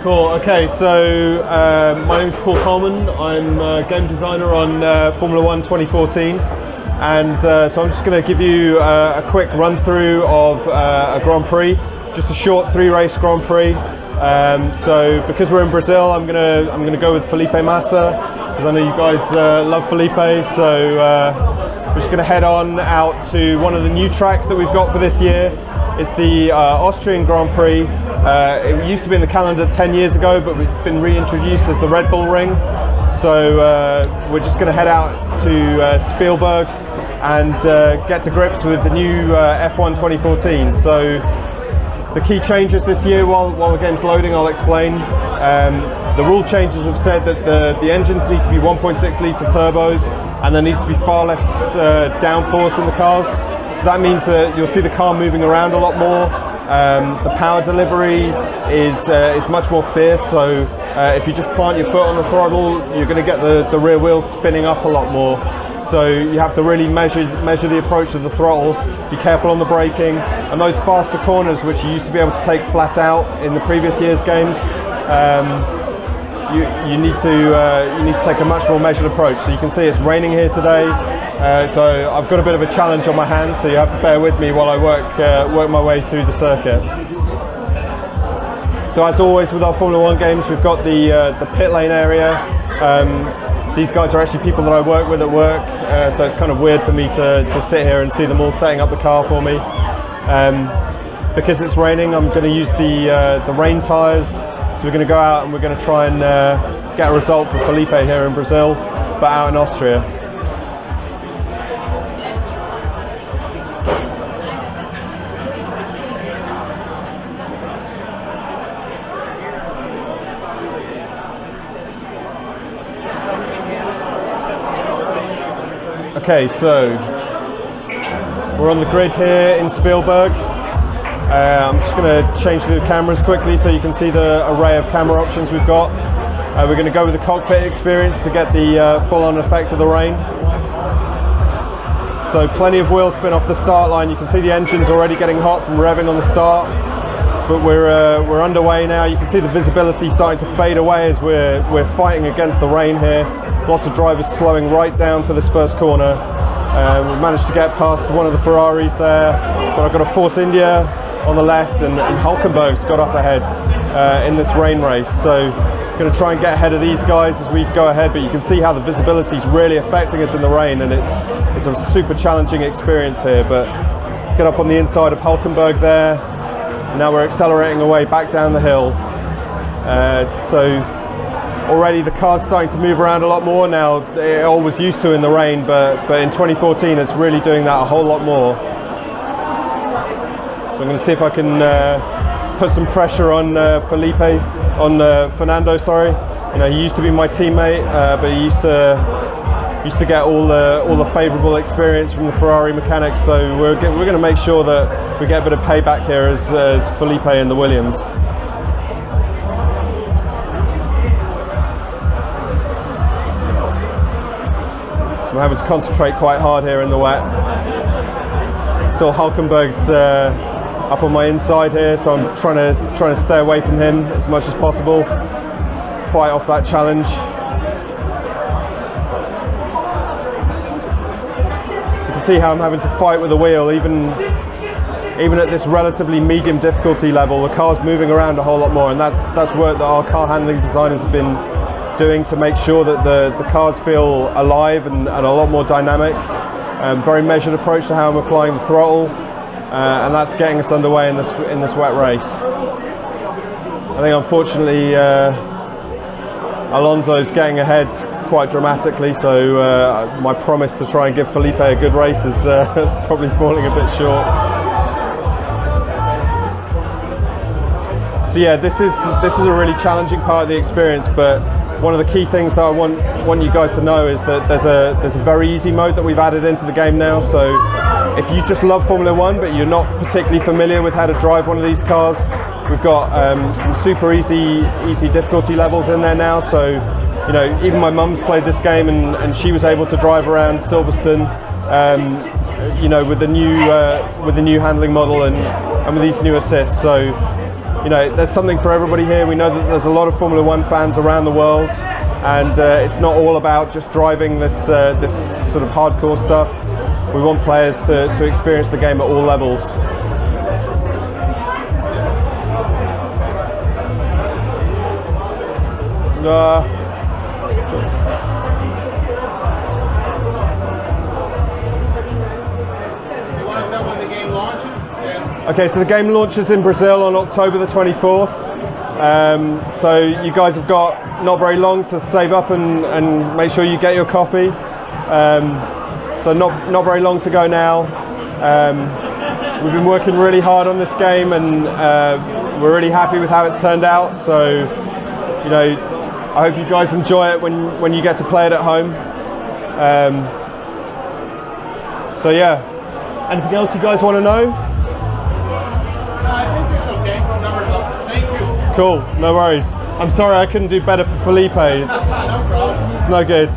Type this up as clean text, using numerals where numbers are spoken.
Cool. Okay, so my name is Coleman. I'm a game designer on Formula 1 2014, and so I'm just going to give you a quick run through of a Grand Prix, just a short 3-race Grand Prix. So because we're in Brazil, I'm gonna go with Felipe Massa, because I know you guys love Felipe. So we're just going to head on out to one of the new tracks that we've got for this year. It's the Austrian Grand Prix. It used to be in the calendar 10 years ago, but it's been reintroduced as the Red Bull Ring. So we're just going to head out to Spielberg and get to grips with the new F1 2014. So the key changes this year, while the game's loading, I'll explain. The rule changes have said that the engines need to be 1.6 litre turbos, and there needs to be far less downforce in the cars. So that means that you'll see the car moving around a lot more. The power delivery is much more fierce, so if you just plant your foot on the throttle, you're going to get the rear wheels spinning up a lot more. So you have to really measure the approach of the throttle, be careful on the braking, and those faster corners, which you used to be able to take flat out in the previous year's games, you need to take a much more measured approach. So you can see it's raining here today, so I've got a bit of a challenge on my hands, so you have to bear with me while I work my way through the circuit. So as always with our Formula 1 games, we've got the pit lane area. These guys are actually people that I work with at work, so it's kind of weird for me to sit here and see them all setting up the car for me. Because it's raining, I'm going to use the rain tyres. So we're going to go out and we're going to try and get a result for Felipe here in Brazil, but out in Austria. Okay, so we're on the grid here in Spielberg. I'm just going to change the cameras quickly so you can see the array of camera options we've got. We're going to go with the cockpit experience to get the full-on effect of the rain. So plenty of wheel spin off the start line. You can see the engine's already getting hot from revving on the start, but we're underway now. You can see the visibility starting to fade away as we're fighting against the rain here. Lots of drivers slowing right down for this first corner. We've managed to get past one of the Ferraris there, but I've got a Force India on the left, and Hulkenberg's got up ahead in this rain race. So I'm going to try and get ahead of these guys as we go ahead, but you can see how the visibility is really affecting us in the rain, and it's a super challenging experience here. But get up on the inside of Hulkenberg there. Now we're accelerating away back down the hill. So already the car's starting to move around a lot more now. It always used to in the rain, but in 2014 it's really doing that a whole lot more. So I'm going to see if I can put some pressure on Fernando. Sorry, you know, he used to be my teammate, but he used to get all the favourable experience from the Ferrari mechanics. So we're going to make sure that we get a bit of payback here as Felipe and the Williams. So I'm having to concentrate quite hard here in the wet. Still Hulkenberg's up on my inside here, so I'm trying to stay away from him as much as possible, fight off that challenge. So you can see how I'm having to fight with the wheel, even at this relatively medium difficulty level. The car's moving around a whole lot more, and that's work that our car handling designers have been doing to make sure that the cars feel alive and a lot more dynamic. Very measured approach to how I'm applying the throttle. And that's getting us underway in this wet race. I think unfortunately Alonso's getting ahead quite dramatically, so my promise to try and give Felipe a good race is probably falling a bit short. So yeah, this is a really challenging part of the experience, but one of the key things that I want you guys to know is that there's a very easy mode that we've added into the game now. So if you just love Formula 1 but you're not particularly familiar with how to drive one of these cars, we've got some super easy difficulty levels in there now. So you know, even my mum's played this game and she was able to drive around Silverstone, you know, with the new handling model and with these new assists. So you know, there's something for everybody here. We know that there's a lot of Formula One fans around the world, and it's not all about just driving this sort of hardcore stuff. We want players to experience the game at all levels. Okay, so the game launches in Brazil on October the 24th. So you guys have got not very long to save up and make sure you get your copy. So not very long to go now. We've been working really hard on this game, and we're really happy with how it's turned out. So, you know, I hope you guys enjoy it when you get to play it at home. So yeah, anything else you guys want to know? I think it's okay. Numbers up. Thank you. Cool, no worries. I'm sorry I couldn't do better for Felipe. No problem. It's no good.